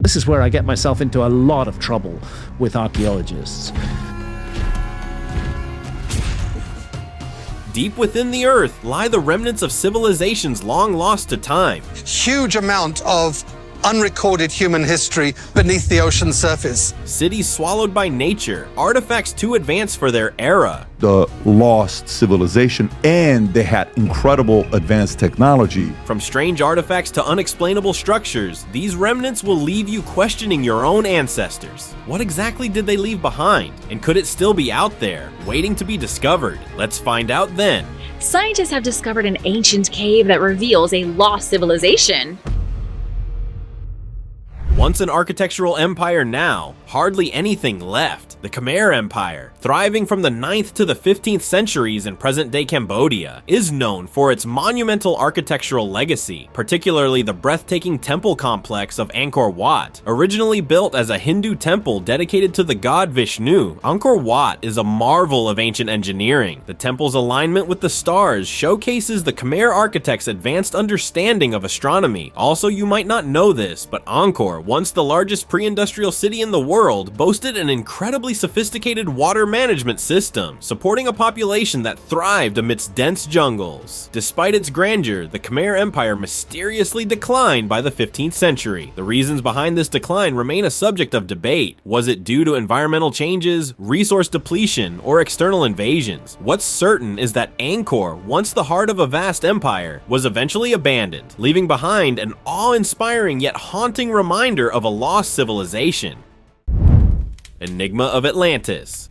This is where I get myself into a lot of trouble with archaeologists. Deep within the earth lie the remnants of civilizations long lost to time. Huge amount of unrecorded human history beneath the ocean surface. Cities swallowed by nature, artifacts too advanced for their era. The lost civilization, and they had incredible advanced technology. From strange artifacts to unexplainable structures, these remnants will leave you questioning your own ancestors. What exactly did they leave behind? And could it still be out there, waiting to be discovered? Let's find out then. Scientists have discovered an ancient cave that reveals a lost civilization. Once an architectural empire, now hardly anything left. The Khmer Empire, thriving from the 9th to the 15th centuries in present-day Cambodia, is known for its monumental architectural legacy, particularly the breathtaking temple complex of Angkor Wat. Originally built as a Hindu temple dedicated to the god Vishnu, Angkor Wat is a marvel of ancient engineering. The temple's alignment with the stars showcases the Khmer architects' advanced understanding of astronomy. Also, you might not know this, but Angkor, once the largest pre-industrial city in the world, boasted an incredibly sophisticated water management system, supporting a population that thrived amidst dense jungles. Despite its grandeur, the Khmer Empire mysteriously declined by the 15th century. The reasons behind this decline remain a subject of debate. Was it due to environmental changes, resource depletion, or external invasions? What's certain is that Angkor, once the heart of a vast empire, was eventually abandoned, leaving behind an awe-inspiring yet haunting reminder of a lost civilization. Enigma of Atlantis.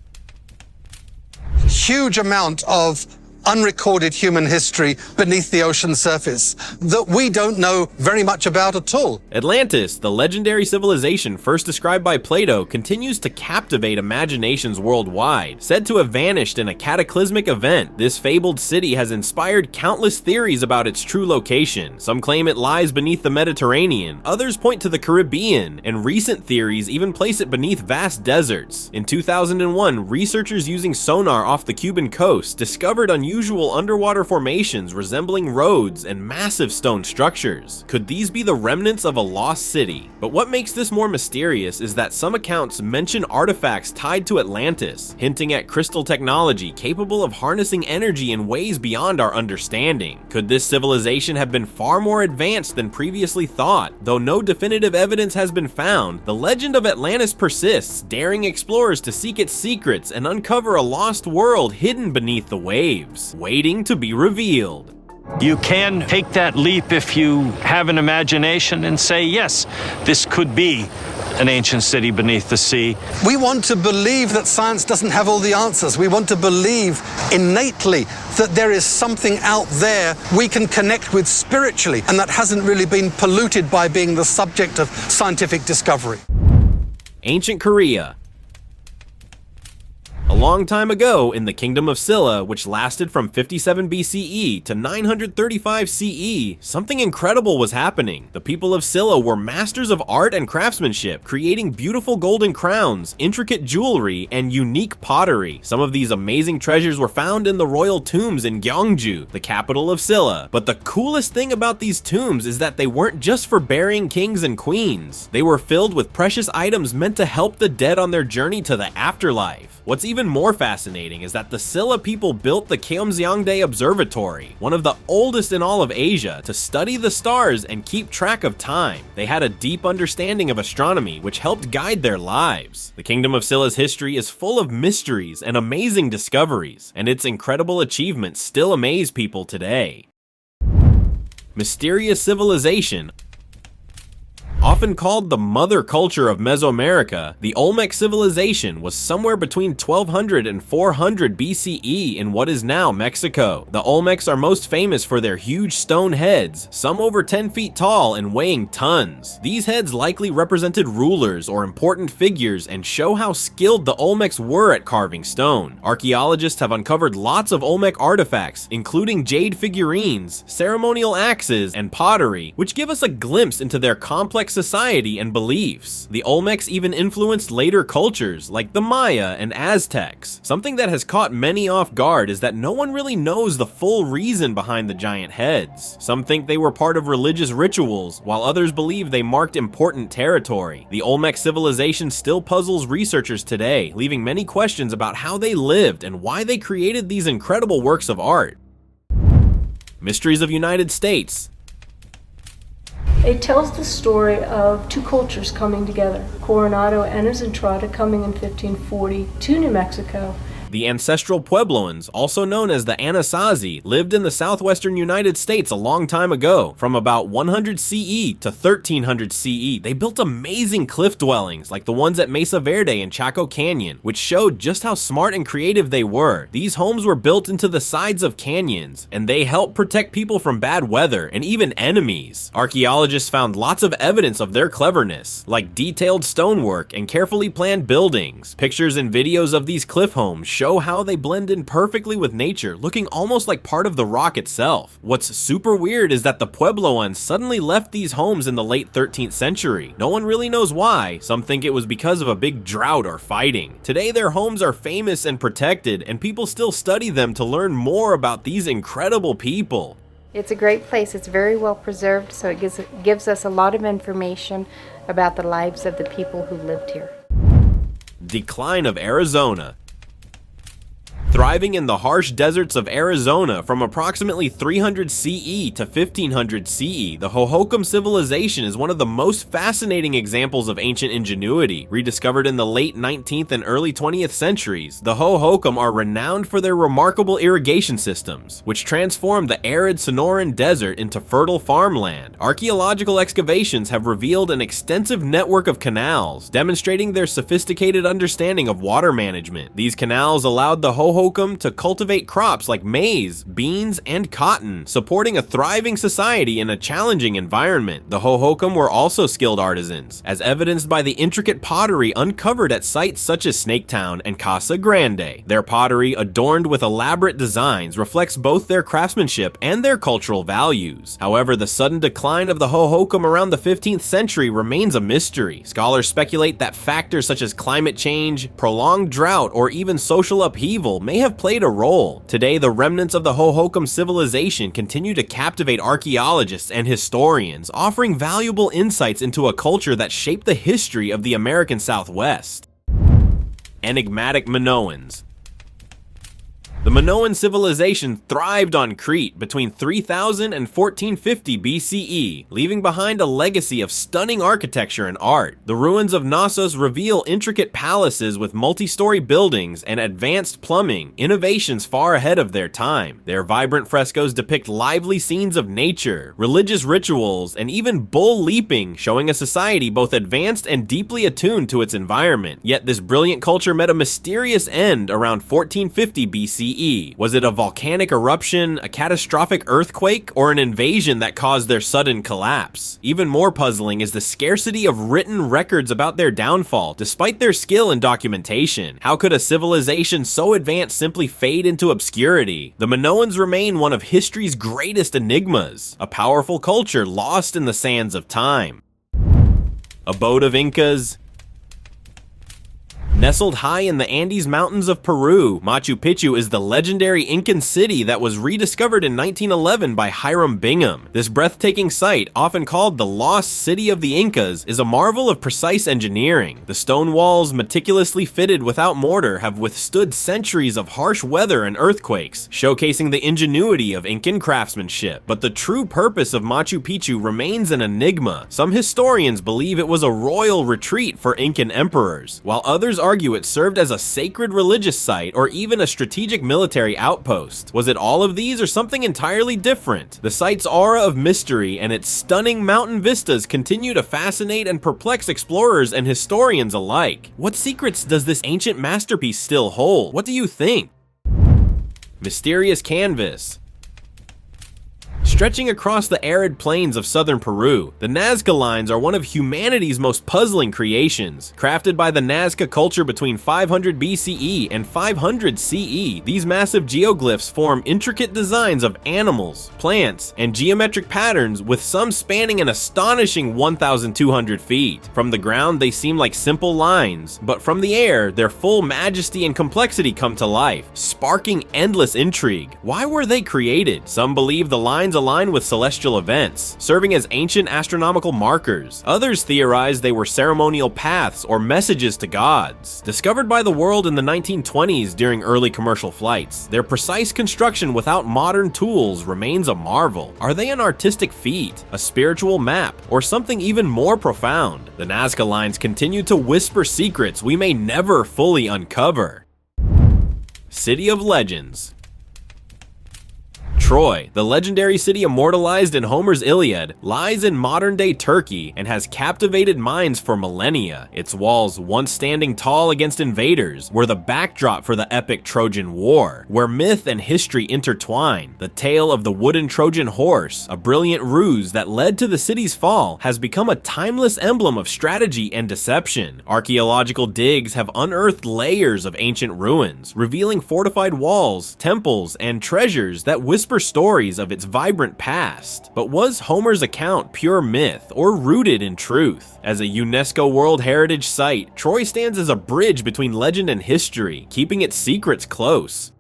Huge amount of unrecorded human history beneath the ocean surface that we don't know very much about at all. Atlantis, the legendary civilization first described by Plato, continues to captivate imaginations worldwide. Said to have vanished in a cataclysmic event, this fabled city has inspired countless theories about its true location. Some claim it lies beneath the Mediterranean, others point to the Caribbean, and recent theories even place it beneath vast deserts. In 2001, researchers using sonar off the Cuban coast discovered unusual underwater formations resembling roads and massive stone structures. Could these be the remnants of a lost city? But what makes this more mysterious is that some accounts mention artifacts tied to Atlantis, hinting at crystal technology capable of harnessing energy in ways beyond our understanding. Could this civilization have been far more advanced than previously thought? Though no definitive evidence has been found, the legend of Atlantis persists, daring explorers to seek its secrets and uncover a lost world hidden beneath the waves, waiting to be revealed. You can take that leap if you have an imagination and say, yes, this could be an ancient city beneath the sea. We want to believe that science doesn't have all the answers. We want to believe innately that there is something out there we can connect with spiritually, and that hasn't really been polluted by being the subject of scientific discovery. Ancient Korea. A long time ago, in the Kingdom of Silla, which lasted from 57 BCE to 935 CE, something incredible was happening. The people of Silla were masters of art and craftsmanship, creating beautiful golden crowns, intricate jewelry, and unique pottery. Some of these amazing treasures were found in the royal tombs in Gyeongju, the capital of Silla. But the coolest thing about these tombs is that they weren't just for burying kings and queens. They were filled with precious items meant to help the dead on their journey to the afterlife. What's even more fascinating is that the Silla people built the Keomseongdae Observatory, one of the oldest in all of Asia, to study the stars and keep track of time. They had a deep understanding of astronomy, which helped guide their lives. The Kingdom of Silla's history is full of mysteries and amazing discoveries, and its incredible achievements still amaze people today. Mysterious civilization. Often called the mother culture of Mesoamerica, the Olmec civilization was somewhere between 1200 and 400 BCE in what is now Mexico. The Olmecs are most famous for their huge stone heads, some over 10 feet tall and weighing tons. These heads likely represented rulers or important figures and show how skilled the Olmecs were at carving stone. Archaeologists have uncovered lots of Olmec artifacts, including jade figurines, ceremonial axes, and pottery, which give us a glimpse into their complex complex society and beliefs. The Olmecs even influenced later cultures like the Maya and Aztecs. Something that has caught many off guard is that no one really knows the full reason behind the giant heads. Some think they were part of religious rituals, while others believe they marked important territory. The Olmec civilization still puzzles researchers today, leaving many questions about how they lived and why they created these incredible works of art. Mysteries of United States. It tells the story of two cultures coming together. Coronado and his Entrada coming in 1540 to New Mexico. The Ancestral Puebloans, also known as the Anasazi, lived in the southwestern United States a long time ago. From about 100 CE to 1300 CE, they built amazing cliff dwellings like the ones at Mesa Verde and Chaco Canyon, which showed just how smart and creative they were. These homes were built into the sides of canyons, and they helped protect people from bad weather and even enemies. Archaeologists found lots of evidence of their cleverness, like detailed stonework and carefully planned buildings. Pictures and videos of these cliff homes show how they blend in perfectly with nature, looking almost like part of the rock itself. What's super weird is that the Puebloans suddenly left these homes in the late 13th century. No one really knows why. Some think it was because of a big drought or fighting. Today their homes are famous and protected, and people still study them to learn more about these incredible people. It's a great place. It's very well preserved, so it gives us a lot of information about the lives of the people who lived here. Decline of Arizona. Thriving in the harsh deserts of Arizona from approximately 300 CE to 1500 CE, the Hohokam civilization is one of the most fascinating examples of ancient ingenuity. Rediscovered in the late 19th and early 20th centuries, the Hohokam are renowned for their remarkable irrigation systems, which transformed the arid Sonoran Desert into fertile farmland. Archaeological excavations have revealed an extensive network of canals, demonstrating their sophisticated understanding of water management. These canals allowed the Hohokam to cultivate crops like maize, beans, and cotton, supporting a thriving society in a challenging environment. The Hohokam were also skilled artisans, as evidenced by the intricate pottery uncovered at sites such as Snaketown and Casa Grande. Their pottery, adorned with elaborate designs, reflects both their craftsmanship and their cultural values. However, the sudden decline of the Hohokam around the 15th century remains a mystery. Scholars speculate that factors such as climate change, prolonged drought, or even social upheaval may have played a role. Today, the remnants of the Hohokam civilization continue to captivate archaeologists and historians, offering valuable insights into a culture that shaped the history of the American Southwest. Enigmatic Minoans. The Minoan civilization thrived on Crete between 3000 and 1450 BCE, leaving behind a legacy of stunning architecture and art. The ruins of Knossos reveal intricate palaces with multi-story buildings and advanced plumbing, innovations far ahead of their time. Their vibrant frescoes depict lively scenes of nature, religious rituals, and even bull leaping, showing a society both advanced and deeply attuned to its environment. Yet this brilliant culture met a mysterious end around 1450 BCE. Was it a volcanic eruption, a catastrophic earthquake, or an invasion that caused their sudden collapse? Even more puzzling is the scarcity of written records about their downfall, despite their skill in documentation. How could a civilization so advanced simply fade into obscurity? The Minoans remain one of history's greatest enigmas, a powerful culture lost in the sands of time. Abode of Incas. Nestled high in the Andes Mountains of Peru, Machu Picchu is the legendary Incan city that was rediscovered in 1911 by Hiram Bingham. This breathtaking site, often called the Lost City of the Incas, is a marvel of precise engineering. The stone walls, meticulously fitted without mortar, have withstood centuries of harsh weather and earthquakes, showcasing the ingenuity of Incan craftsmanship. But the true purpose of Machu Picchu remains an enigma. Some historians believe it was a royal retreat for Incan emperors, while others argue it served as a sacred religious site or even a strategic military outpost. Was it all of these or something entirely different? The site's aura of mystery and its stunning mountain vistas continue to fascinate and perplex explorers and historians alike. What secrets does this ancient masterpiece still hold? What do you think? Mysterious Canvas. Stretching across the arid plains of southern Peru, the Nazca Lines are one of humanity's most puzzling creations. Crafted by the Nazca culture between 500 BCE and 500 CE, these massive geoglyphs form intricate designs of animals, plants, and geometric patterns, with some spanning an astonishing 1,200 feet. From the ground, they seem like simple lines, but from the air, their full majesty and complexity come to life, sparking endless intrigue. Why were they created? Some believe the lines align with celestial events, serving as ancient astronomical markers. Others theorize they were ceremonial paths or messages to gods. Discovered by the world in the 1920s during early commercial flights, their precise construction without modern tools remains a marvel. Are they an artistic feat, a spiritual map, or something even more profound? The Nazca Lines continue to whisper secrets we may never fully uncover. City of Legends. Troy, the legendary city immortalized in Homer's Iliad, lies in modern-day Turkey and has captivated minds for millennia. Its walls, once standing tall against invaders, were the backdrop for the epic Trojan War, where myth and history intertwine. The tale of the wooden Trojan horse, a brilliant ruse that led to the city's fall, has become a timeless emblem of strategy and deception. Archaeological digs have unearthed layers of ancient ruins, revealing fortified walls, temples, and treasures that whisper stories of its vibrant past. But was Homer's account pure myth or rooted in truth? As a UNESCO World Heritage Site, Troy stands as a bridge between legend and history, keeping its secrets close.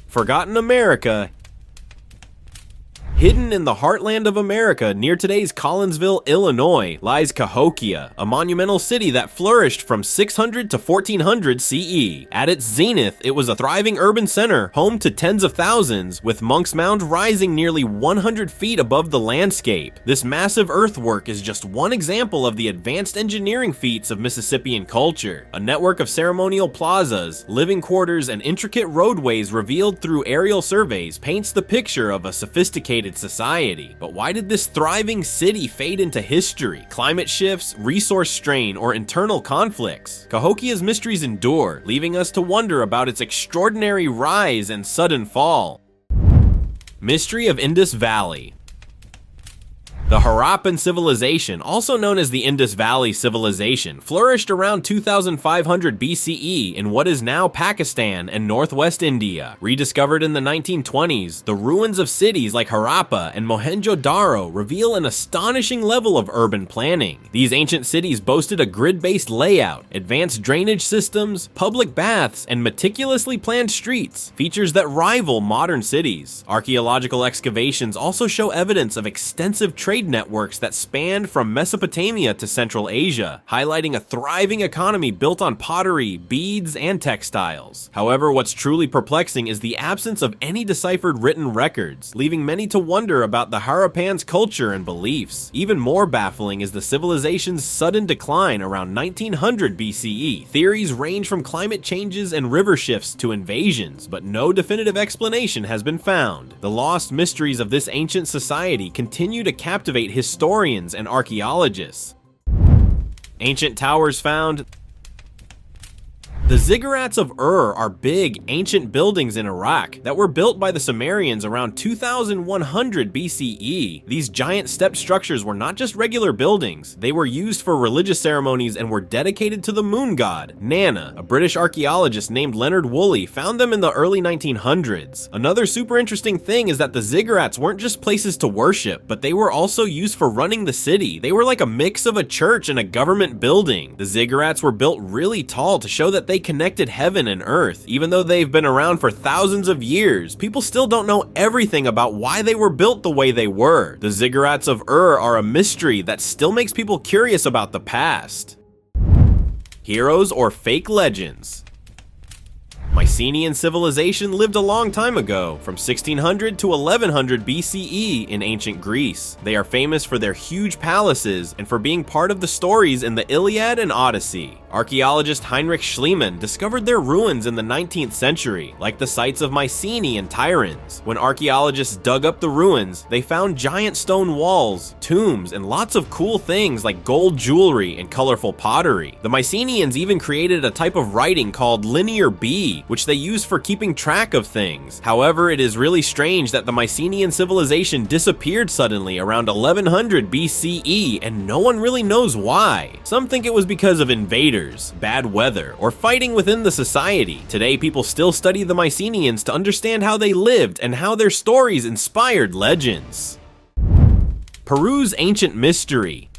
Forgotten America. Hidden in the heartland of America near today's Collinsville, Illinois, lies Cahokia, a monumental city that flourished from 600 to 1400 CE. At its zenith, it was a thriving urban center, home to tens of thousands, with Monk's Mound rising nearly 100 feet above the landscape. This massive earthwork is just one example of the advanced engineering feats of Mississippian culture. A network of ceremonial plazas, living quarters, and intricate roadways revealed through aerial surveys paints the picture of a sophisticated society. But why did this thriving city fade into history? Climate shifts, resource strain, or internal conflicts? Cahokia's mysteries endure, leaving us to wonder about its extraordinary rise and sudden fall. Mystery of Indus Valley. The Harappan civilization, also known as the Indus Valley civilization, flourished around 2500 BCE in what is now Pakistan and northwest India. Rediscovered in the 1920s, the ruins of cities like Harappa and Mohenjo-Daro reveal an astonishing level of urban planning. These ancient cities boasted a grid-based layout, advanced drainage systems, public baths, and meticulously planned streets, features that rival modern cities. Archaeological excavations also show evidence of extensive trade networks that spanned from Mesopotamia to Central Asia, highlighting a thriving economy built on pottery, beads, and textiles. However, what's truly perplexing is the absence of any deciphered written records, leaving many to wonder about the Harappans' culture and beliefs. Even more baffling is the civilization's sudden decline around 1900 BCE. Theories range from climate changes and river shifts to invasions, but no definitive explanation has been found. The lost mysteries of this ancient society continue to captivate historians and archaeologists. Ancient towers found. The Ziggurats of Ur are big, ancient buildings in Iraq that were built by the Sumerians around 2100 BCE. These giant step structures were not just regular buildings, they were used for religious ceremonies and were dedicated to the moon god, Nana. A British archaeologist named Leonard Woolley found them in the early 1900s. Another super interesting thing is that the Ziggurats weren't just places to worship, but they were also used for running the city. They were like a mix of a church and a government building. The Ziggurats were built really tall to show that they connected heaven and earth. Even though they've been around for thousands of years, people still don't know everything about why they were built the way they were. The Ziggurats of Ur are a mystery that still makes people curious about the past. Heroes or fake legends. Mycenaean civilization lived a long time ago, from 1600 to 1100 BCE in ancient Greece. They are famous for their huge palaces and for being part of the stories in the Iliad and Odyssey. Archaeologist Heinrich Schliemann discovered their ruins in the 19th century, like the sites of Mycenae and Tyrans. When archaeologists dug up the ruins, they found giant stone walls, tombs, and lots of cool things like gold jewelry and colorful pottery. The Mycenaeans even created a type of writing called Linear B, which they used for keeping track of things. However, it is really strange that the Mycenaean civilization disappeared suddenly around 1100 BCE, and no one really knows why. Some think it was because of invaders, bad weather, or fighting within the society. Today, people still study the Mycenaeans to understand how they lived and how their stories inspired legends. Peru's ancient mystery.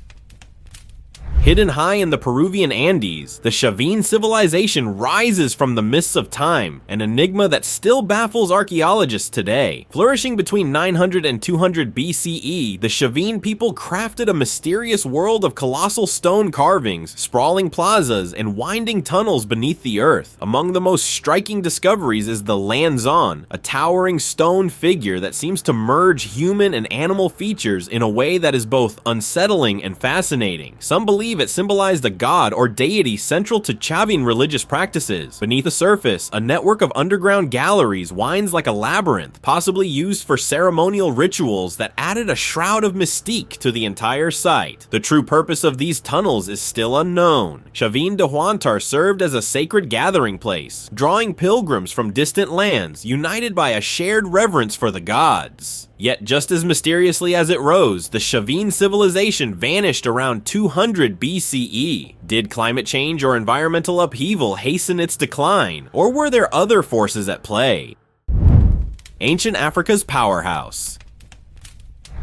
Hidden high in the Peruvian Andes, the Chavin civilization rises from the mists of time, an enigma that still baffles archaeologists today. Flourishing between 900 and 200 BCE, the Chavin people crafted a mysterious world of colossal stone carvings, sprawling plazas, and winding tunnels beneath the earth. Among the most striking discoveries is the Lanzon, a towering stone figure that seems to merge human and animal features in a way that is both unsettling and fascinating. Some believe it symbolized a god or deity central to Chavin religious practices. Beneath the surface, a network of underground galleries winds like a labyrinth, possibly used for ceremonial rituals that added a shroud of mystique to the entire site. The true purpose of these tunnels is still unknown. Chavin de Huantar served as a sacred gathering place, drawing pilgrims from distant lands, united by a shared reverence for the gods. Yet just as mysteriously as it rose, the Chavin civilization vanished around 200 BCE. Did climate change or environmental upheaval hasten its decline, or were there other forces at play? Ancient Africa's powerhouse.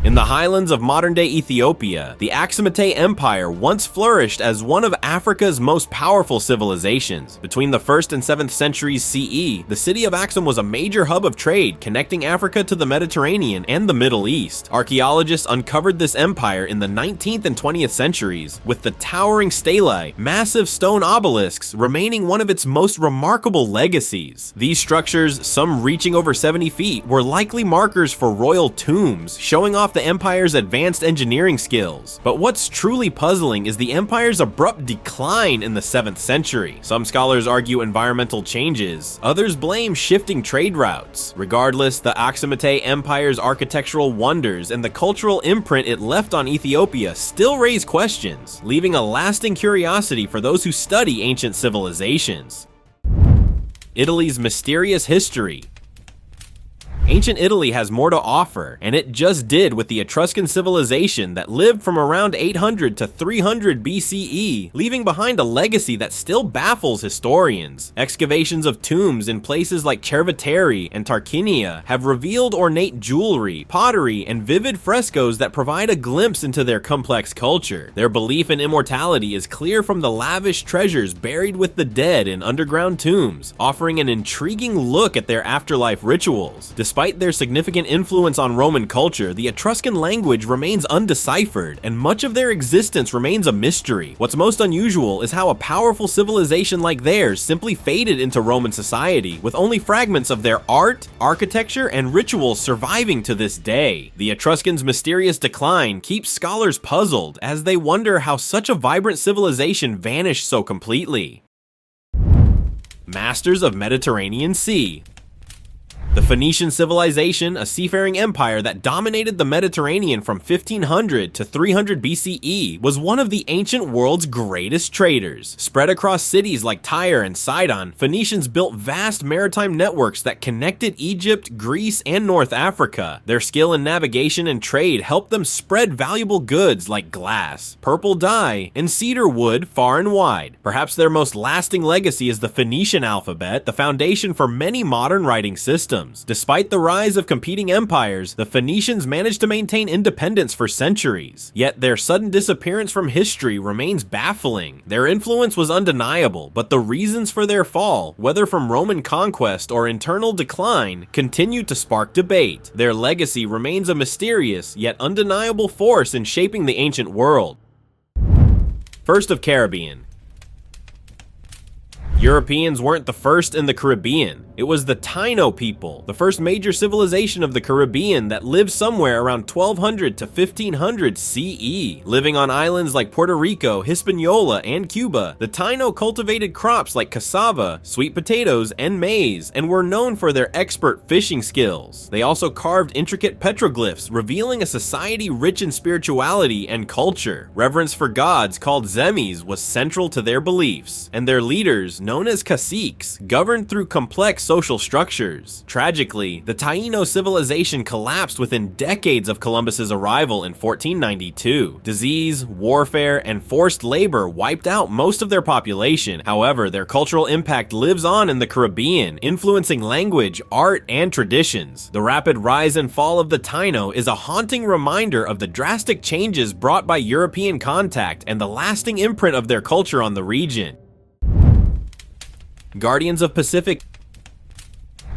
In the highlands of modern-day Ethiopia, the Axumite Empire once flourished as one of Africa's most powerful civilizations. Between the 1st and 7th centuries CE, the city of Axum was a major hub of trade connecting Africa to the Mediterranean and the Middle East. Archaeologists uncovered this empire in the 19th and 20th centuries, with the towering stelae, massive stone obelisks, remaining one of its most remarkable legacies. These structures, some reaching over 70 feet, were likely markers for royal tombs, showing off the empire's advanced engineering skills. But what's truly puzzling is the empire's abrupt decline in the 7th century. Some scholars argue environmental changes, others blame shifting trade routes. Regardless, the Axumite Empire's architectural wonders and the cultural imprint it left on Ethiopia still raise questions, leaving a lasting curiosity for those who study ancient civilizations. Italy's mysterious history. Ancient Italy has more to offer, and it just did with the Etruscan civilization that lived from around 800 to 300 BCE, leaving behind a legacy that still baffles historians. Excavations of tombs in places like Cerveteri and Tarquinia have revealed ornate jewelry, pottery, and vivid frescoes that provide a glimpse into their complex culture. Their belief in immortality is clear from the lavish treasures buried with the dead in underground tombs, offering an intriguing look at their afterlife rituals. Despite their significant influence on Roman culture, the Etruscan language remains undeciphered, and much of their existence remains a mystery. What's most unusual is how a powerful civilization like theirs simply faded into Roman society, with only fragments of their art, architecture, and rituals surviving to this day. The Etruscans' mysterious decline keeps scholars puzzled, as they wonder how such a vibrant civilization vanished so completely. Masters of Mediterranean Sea. The Phoenician civilization, a seafaring empire that dominated the Mediterranean from 1500 to 300 BCE, was one of the ancient world's greatest traders. Spread across cities like Tyre and Sidon, Phoenicians built vast maritime networks that connected Egypt, Greece, and North Africa. Their skill in navigation and trade helped them spread valuable goods like glass, purple dye, and cedar wood far and wide. Perhaps their most lasting legacy is the Phoenician alphabet, the foundation for many modern writing systems. Despite the rise of competing empires, the Phoenicians managed to maintain independence for centuries. Yet their sudden disappearance from history remains baffling. Their influence was undeniable, but the reasons for their fall, whether from Roman conquest or internal decline, continue to spark debate. Their legacy remains a mysterious yet undeniable force in shaping the ancient world. First of Caribbean. Europeans weren't the first in the Caribbean. It was the Taino people, the first major civilization of the Caribbean that lived somewhere around 1200 to 1500 CE. Living on islands like Puerto Rico, Hispaniola, and Cuba, the Taino cultivated crops like cassava, sweet potatoes, and maize, and were known for their expert fishing skills. They also carved intricate petroglyphs, revealing a society rich in spirituality and culture. Reverence for gods called zemis was central to their beliefs, and their leaders, known as caciques, governed through complex social structures. Tragically, the Taino civilization collapsed within decades of Columbus's arrival in 1492. Disease, warfare, and forced labor wiped out most of their population. However, their cultural impact lives on in the Caribbean, influencing language, art, and traditions. The rapid rise and fall of the Taino is a haunting reminder of the drastic changes brought by European contact and the lasting imprint of their culture on the region. Guardians of Pacific.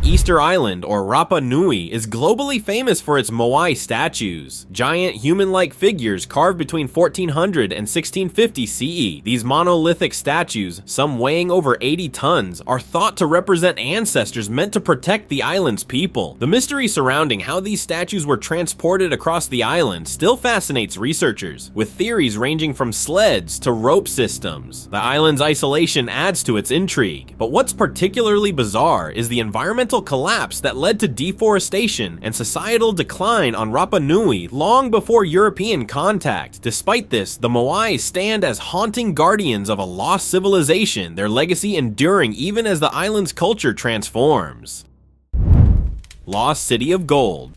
Easter Island, or Rapa Nui, is globally famous for its moai statues, giant human-like figures carved between 1400 and 1650 CE. These monolithic statues, some weighing over 80 tons, are thought to represent ancestors meant to protect the island's people. The mystery surrounding how these statues were transported across the island still fascinates researchers, with theories ranging from sleds to rope systems. The island's isolation adds to its intrigue, but what's particularly bizarre is the environmental collapse that led to deforestation and societal decline on Rapa Nui long before European contact. Despite this, the Moai stand as haunting guardians of a lost civilization, their legacy enduring even as the island's culture transforms. Lost City of Gold.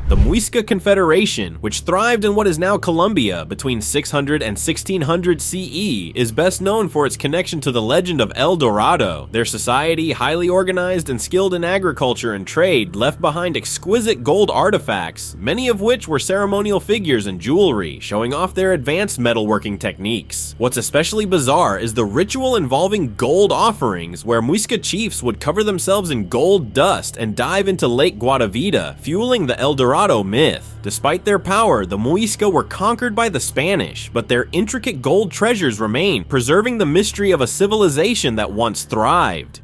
The Muisca Confederation, which thrived in what is now Colombia between 600 and 1600 CE, is best known for its connection to the legend of El Dorado. Their society, highly organized and skilled in agriculture and trade, left behind exquisite gold artifacts, many of which were ceremonial figures and jewelry, showing off their advanced metalworking techniques. What's especially bizarre is the ritual involving gold offerings, where Muisca chiefs would cover themselves in gold dust and dive into Lake Guatavita, fueling the El Dorado myth. Despite their power, the Muisca were conquered by the Spanish, but their intricate gold treasures remain, preserving the mystery of a civilization that once thrived.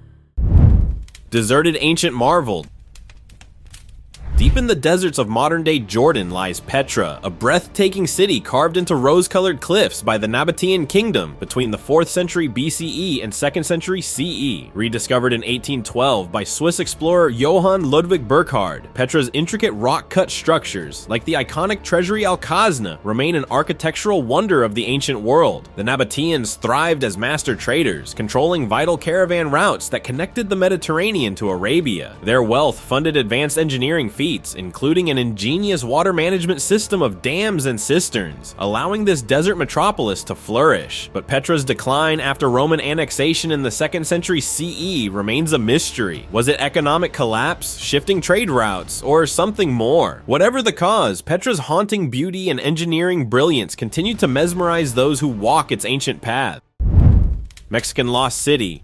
Deserted ancient marvel. Deep in the deserts of modern-day Jordan lies Petra, a breathtaking city carved into rose-colored cliffs by the Nabatean kingdom between the 4th century BCE and 2nd century CE. Rediscovered in 1812 by Swiss explorer Johann Ludwig Burckhardt, Petra's intricate rock-cut structures, like the iconic treasury Alcazna, remain an architectural wonder of the ancient world. The Nabateans thrived as master traders, controlling vital caravan routes that connected the Mediterranean to Arabia. Their wealth funded advanced engineering feats, including an ingenious water management system of dams and cisterns, allowing this desert metropolis to flourish. But Petra's decline after Roman annexation in the 2nd century CE remains a mystery. Was it economic collapse, shifting trade routes, or something more? Whatever the cause, Petra's haunting beauty and engineering brilliance continue to mesmerize those who walk its ancient path. Mexican Lost City.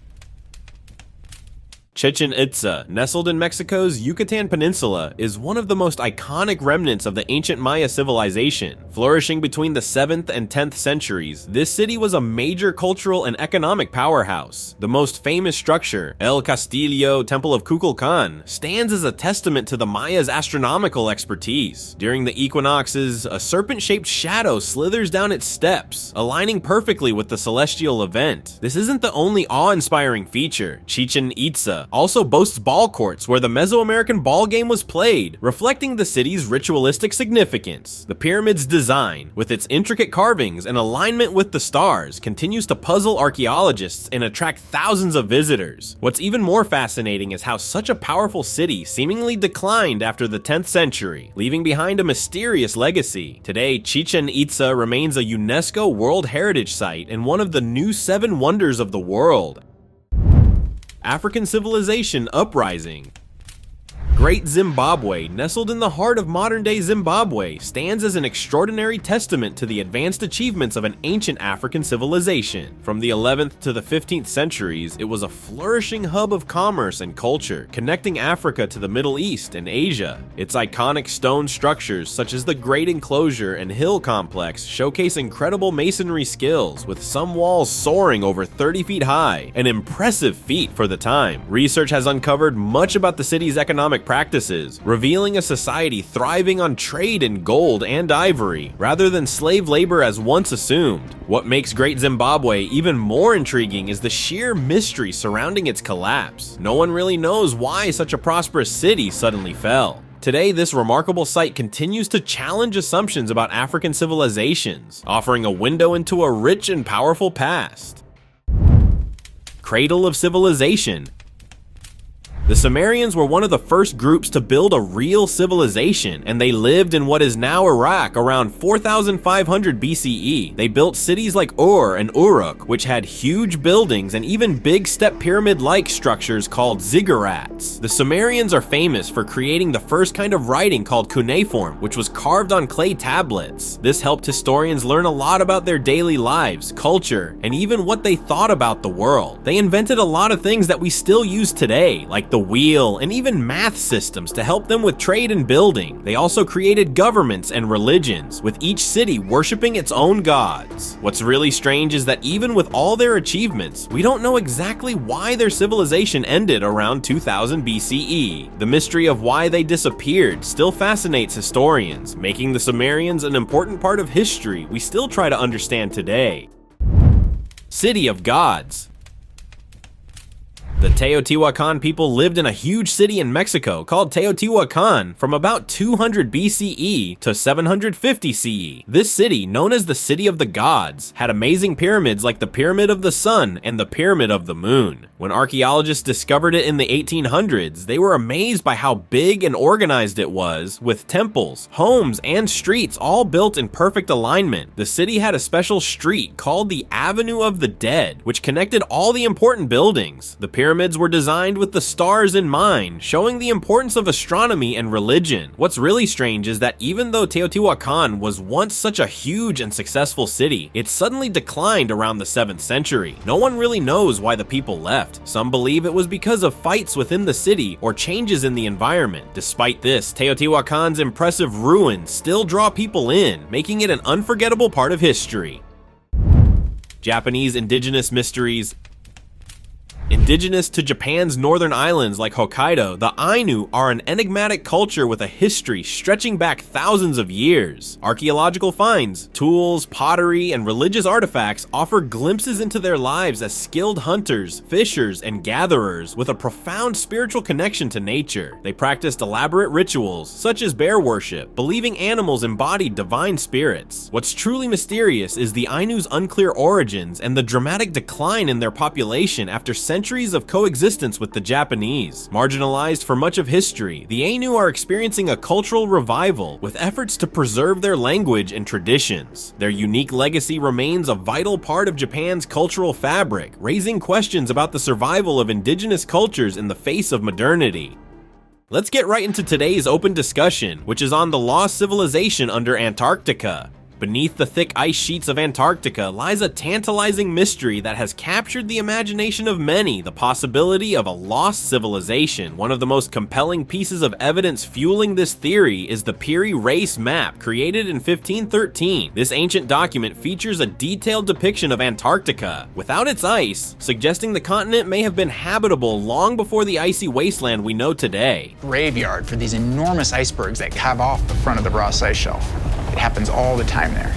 Chichen Itza, nestled in Mexico's Yucatan Peninsula, is one of the most iconic remnants of the ancient Maya civilization. Flourishing between the 7th and 10th centuries, this city was a major cultural and economic powerhouse. The most famous structure, El Castillo Temple of Kukulkan, stands as a testament to the Maya's astronomical expertise. During the equinoxes, a serpent-shaped shadow slithers down its steps, aligning perfectly with the celestial event. This isn't the only awe-inspiring feature. Chichen Itza also boasts ball courts where the Mesoamerican ball game was played, reflecting the city's ritualistic significance. The pyramid's design, with its intricate carvings and alignment with the stars, continues to puzzle archaeologists and attract thousands of visitors. What's even more fascinating is how such a powerful city seemingly declined after the 10th century, leaving behind a mysterious legacy. Today, Chichen Itza remains a UNESCO World Heritage Site and one of the new 7 wonders of the world. African civilization uprising. Great Zimbabwe, nestled in the heart of modern-day Zimbabwe, stands as an extraordinary testament to the advanced achievements of an ancient African civilization. From the 11th to the 15th centuries, it was a flourishing hub of commerce and culture, connecting Africa to the Middle East and Asia. Its iconic stone structures, such as the Great Enclosure and Hill Complex, showcase incredible masonry skills, with some walls soaring over 30 feet high, an impressive feat for the time. Research has uncovered much about the city's economic practices, revealing a society thriving on trade in gold and ivory, rather than slave labor as once assumed. What makes Great Zimbabwe even more intriguing is the sheer mystery surrounding its collapse. No one really knows why such a prosperous city suddenly fell. Today, this remarkable site continues to challenge assumptions about African civilizations, offering a window into a rich and powerful past. Cradle of Civilization. The Sumerians were one of the first groups to build a real civilization, and they lived in what is now Iraq around 4500 BCE. They built cities like Ur and Uruk, which had huge buildings and even big step pyramid-like structures called Ziggurats. The Sumerians are famous for creating the first kind of writing called cuneiform, which was carved on clay tablets. This helped historians learn a lot about their daily lives, culture, and even what they thought about the world. They invented a lot of things that we still use today, like the wheel, and even math systems to help them with trade and building. They also created governments and religions, with each city worshipping its own gods. What's really strange is that even with all their achievements, we don't know exactly why their civilization ended around 2000 BCE. The mystery of why they disappeared still fascinates historians, making the Sumerians an important part of history we still try to understand today. City of Gods. The Teotihuacan people lived in a huge city in Mexico called Teotihuacan from about 200 BCE to 750 CE. This city, known as the City of the Gods, had amazing pyramids like the Pyramid of the Sun and the Pyramid of the Moon. When archaeologists discovered it in the 1800s, they were amazed by how big and organized it was, with temples, homes, and streets all built in perfect alignment. The city had a special street called the Avenue of the Dead, which connected all the important buildings. The pyramids were designed with the stars in mind, showing the importance of astronomy and religion. What's really strange is that even though Teotihuacan was once such a huge and successful city, it suddenly declined around the 7th century. No one really knows why the people left. Some believe it was because of fights within the city or changes in the environment. Despite this, Teotihuacan's impressive ruins still draw people in, making it an unforgettable part of history. Japanese indigenous mysteries. Indigenous to Japan's northern islands like Hokkaido, the Ainu are an enigmatic culture with a history stretching back thousands of years. Archaeological finds, tools, pottery, and religious artifacts offer glimpses into their lives as skilled hunters, fishers, and gatherers with a profound spiritual connection to nature. They practiced elaborate rituals, such as bear worship, believing animals embodied divine spirits. What's truly mysterious is the Ainu's unclear origins and the dramatic decline in their population after centuries of coexistence with the Japanese. Marginalized for much of history, the Ainu are experiencing a cultural revival with efforts to preserve their language and traditions. Their unique legacy remains a vital part of Japan's cultural fabric, raising questions about the survival of indigenous cultures in the face of modernity. Let's get right into today's open discussion, which is on the lost civilization under Antarctica. Beneath the thick ice sheets of Antarctica lies a tantalizing mystery that has captured the imagination of many, the possibility of a lost civilization. One of the most compelling pieces of evidence fueling this theory is the Piri Race map, created in 1513. This ancient document features a detailed depiction of Antarctica, without its ice, suggesting the continent may have been habitable long before the icy wasteland we know today. Graveyard for these enormous icebergs that have off the front of the Ross Ice Shelf. It happens all the time there.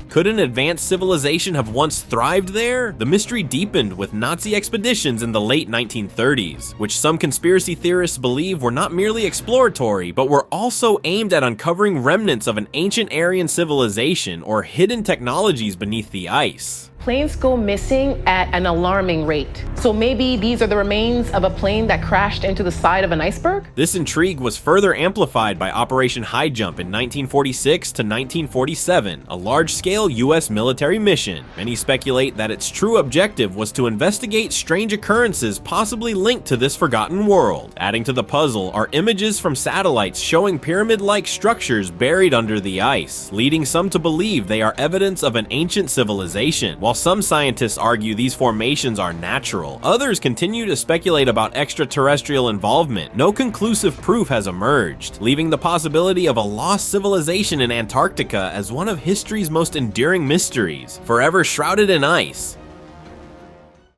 Could an advanced civilization have once thrived there? The mystery deepened with Nazi expeditions in the late 1930s, which some conspiracy theorists believe were not merely exploratory, but were also aimed at uncovering remnants of an ancient Aryan civilization or hidden technologies beneath the ice. Planes go missing at an alarming rate. So maybe these are the remains of a plane that crashed into the side of an iceberg? This intrigue was further amplified by Operation High Jump in 1946 to 1947, a large-scale U.S. military mission. Many speculate that its true objective was to investigate strange occurrences possibly linked to this forgotten world. Adding to the puzzle are images from satellites showing pyramid-like structures buried under the ice, leading some to believe they are evidence of an ancient civilization. While some scientists argue these formations are natural, others continue to speculate about extraterrestrial involvement. No conclusive proof has emerged, leaving the possibility of a lost civilization in Antarctica as one of history's most enduring mysteries, forever shrouded in ice.